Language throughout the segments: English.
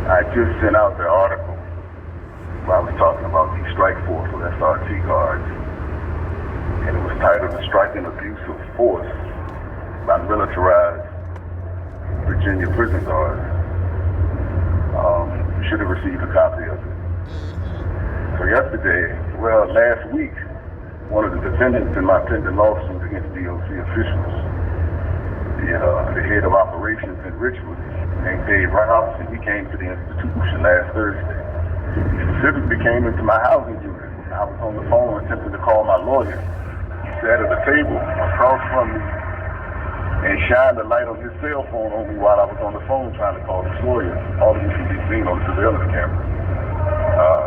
I just sent out the article where I was talking about the strike force or SRT guards, and it was titled "The Strike and Abuse of Force by Militarized Virginia Prison Guards." You should have received a copy of it. So last week, one of the defendants in my pending lawsuit against VDOC officials, the head of operations in Richmond, named Dave Robinson, he came to the institution last Thursday. He specifically came into my housing unit. I was on the phone attempting to call my lawyer. He sat at a table across from me and shined the light on his cell phone on me while I was on the phone trying to call his lawyer. All of this can be seen on the surveillance camera.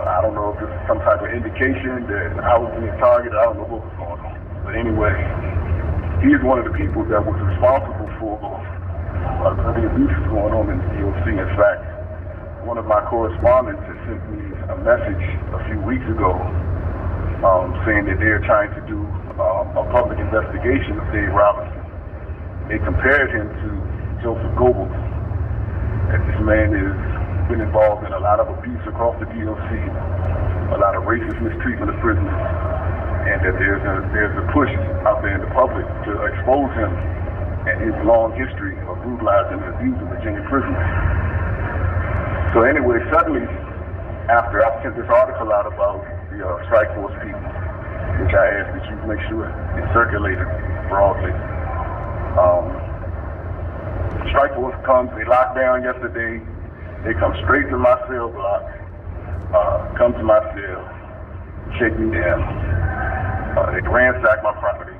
I don't know if this is some type of indication that I was being targeted. I don't know what was going on. But anyway, he is one of the people that was responsible for the abuse going on in the VDOC. In fact, one of my correspondents had sent me a message a few weeks ago saying that they're trying to do a public investigation of Dave Robinson. They compared him to Joseph Goebbels, that this man has been involved in a lot of abuse across the VDOC, a lot of racist mistreatment of prisoners, and that there's a push out there in the public to expose him and his long history of brutalizing and abusing Virginia prisoners. So anyway, suddenly, after I sent this article out about the strike force people, which I asked that you make sure it's circulated broadly, strike force comes, they locked down yesterday, they come straight to my cell block, come to my cell, shake me down, they ransack my property,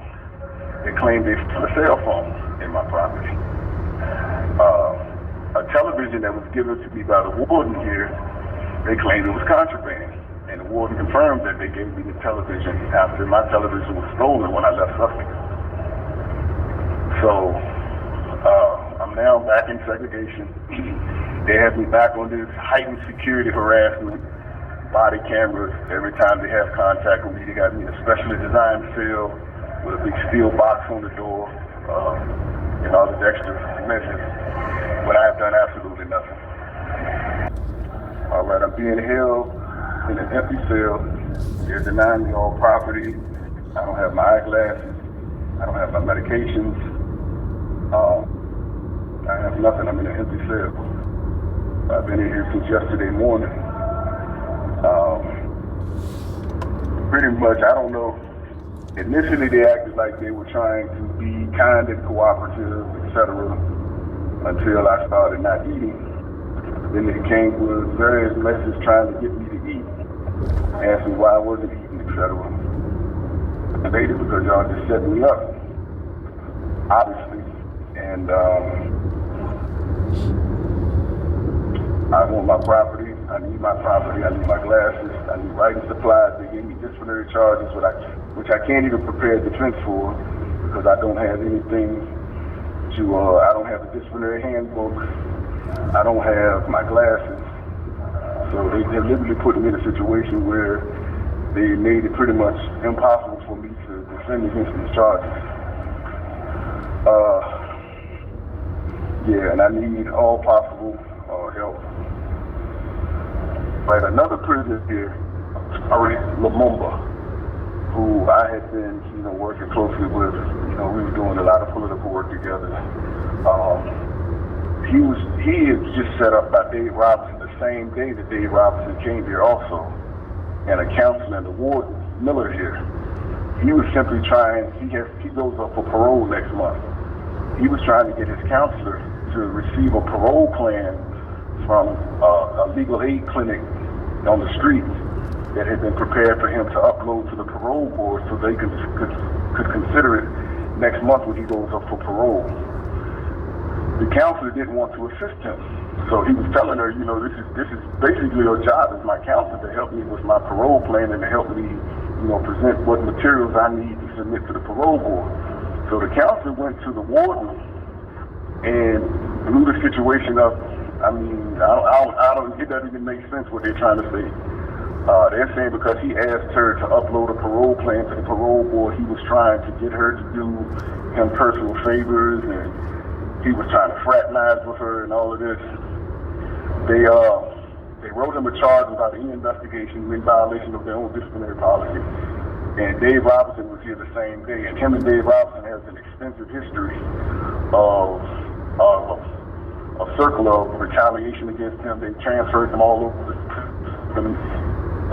they claim they stole a cell phone in my property. A television that was given to me by the warden here, they claimed it was contraband, and the warden confirmed that they gave me the television after my television was stolen when I left Suffolk. So, I'm now back in segregation. They have me back on this heightened security harassment, body cameras. Every time they have contact with me, they got me in a specially designed cell with a big steel box on the door, and all this extra measures, when I have done absolutely nothing. All right, I'm being held in an empty cell. They're denying me all property. I don't have my eyeglasses. I don't have my medications. I have nothing. I'm in an empty cell. I've been in here since yesterday morning. Pretty much, I don't know. Initially, they acted like they were trying to be kind and cooperative, etc., until I started not eating. Then they came with various messages trying to get me to eat, asking why I wasn't eating, etc. I made it because y'all just set me up, obviously. And I want my property. I need my property. I need my glasses. I need writing supplies. They gave me disciplinary charges, which I can't even prepare a defense for because I don't have anything to. I don't have a disciplinary handbook. I don't have my glasses. So they deliberately put me in a situation where they made it pretty much impossible for me to defend against these charges. And I need all possible help. Right, another prisoner here, Lumumba, who I had been, working closely with. We were doing a lot of political work together. He is just set up by Dave Robinson the same day that Dave Robinson came here also, and a counselor and the warden, Miller here. He was simply trying, he goes up for parole next month. He was trying to get his counselor to receive a parole plan from a legal aid clinic on the street that had been prepared for him to upload to the parole board so they could consider it next month when he goes up for parole. The counselor didn't want to assist him, so he was telling her, this is basically your job as my counselor to help me with my parole plan and to help me, present what materials I need to submit to the parole board. So the counselor went to the warden and blew the situation up. I mean, it doesn't even make sense what they're trying to say. They're saying because he asked her to upload a parole plan to the parole board, he was trying to get her to do him personal favors, and he was trying to fraternize with her and all of this. They wrote him a charge without any investigation in violation of their own disciplinary policy. And Dave Robinson was here the same day, and him and Dave Robinson has an extensive history of a circle of retaliation against him. They transferred him all over the prison,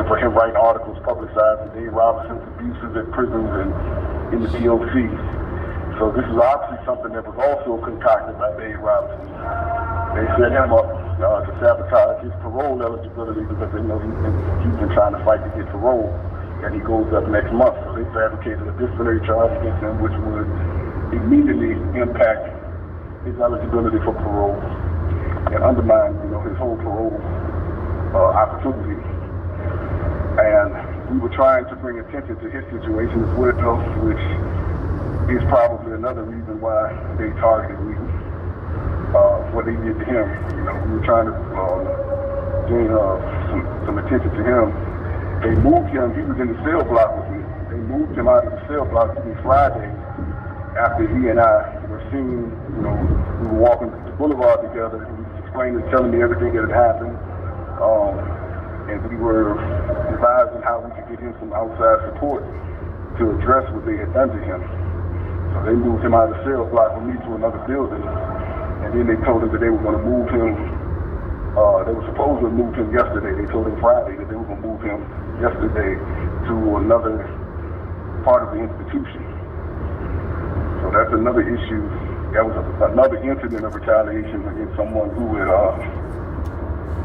and for him writing articles publicizing Dave Robinson's abuses at prisons and in the VDOC. So this is obviously something that was also concocted by Dave Robinson. They set him up to sabotage his parole eligibility because they know he's been trying to fight to get parole, and he goes up next month. So they fabricated a disciplinary charge against him, which would immediately impact his eligibility for parole and undermine, his whole parole opportunity. And we were trying to bring attention to his situation as well, which is probably another reason why they targeted me. What they did to him. We were trying to gain some attention to him. They moved him. He was in the cell block with me. They moved him out of the cell block to me Friday after he and I were seen. We were walking the boulevard together. He was explaining, telling me everything that had happened. And we were advising how we could get him some outside support to address what they had done to him. So they moved him out of the cell block with me to another building. And then they told him that they were going to move him. They were supposed to have moved him yesterday. They told him Friday that they were going to move him yesterday to another part of the institution. So that's another issue. That was another incident of retaliation against someone who had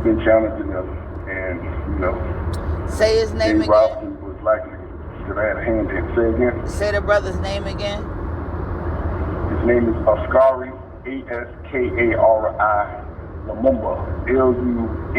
been challenging them. And, say his name again. Robinson was likely to have had a hand in. Say again. Say the brother's name again. His name is Askari. Askari Lumumba, Lumumba.